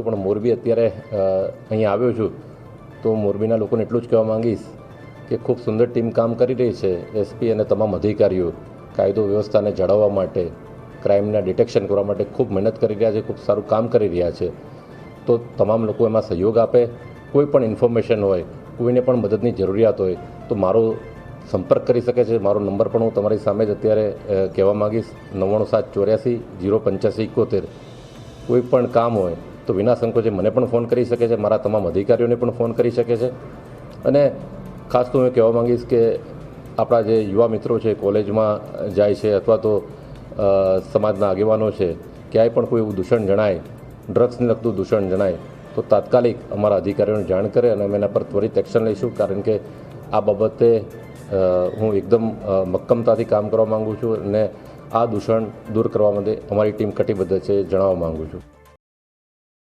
છું, પણ મોરબી અત્યારે અહીંયા આવ્યો છું તો મોરબીના લોકોને એટલું જ કહેવા માંગીશ કે ખૂબ સુંદર ટીમ કામ કરી રહી છે. એસપી અને તમામ અધિકારીઓ કાયદો વ્યવસ્થાને જાળવવા માટે, ક્રાઇમના ડિટેક્શન કરવા માટે ખૂબ મહેનત કરી રહ્યા છે, ખૂબ સારું કામ કરી રહ્યા છે. તો તમામ લોકો એમાં સહયોગ આપે. કોઈ પણ ઇન્ફોર્મેશન હોય, કોઈને પણ મદદની જરૂરિયાત હોય તો મારો સંપર્ક કરી શકે છે. મારો નંબર પણ હું તમારી સામે જ અત્યારે કહેવા માગીશ, 9974808571. કોઈ પણ કામ હોય તો વિના સંકોચે મને પણ ફોન કરી શકે છે, મારા તમામ અધિકારીઓને પણ ફોન કરી શકે છે. અને ખાસ તો હું કહેવા માંગીશ કે આપણા જે યુવા મિત્રો છે, કોલેજમાં જાય છે અથવા તો સમાજના આગેવાનો છે, ક્યાંય પણ કોઈ એવું દૂષણ જણાય, ડ્રગ્સને લગતું દૂષણ જણાય તો તાત્કાલિક અમારા અધિકારીઓને જાણ કરે અને અમે એના પર ત્વરિત એક્શન લઈશું. કારણ કે આ બાબતે હું એકદમ મક્કમતાથી કામ કરવા માગું છું અને આ દૂષણ દૂર કરવા માટે અમારી ટીમ કટિબદ્ધ છે જણાવવા માગું છું.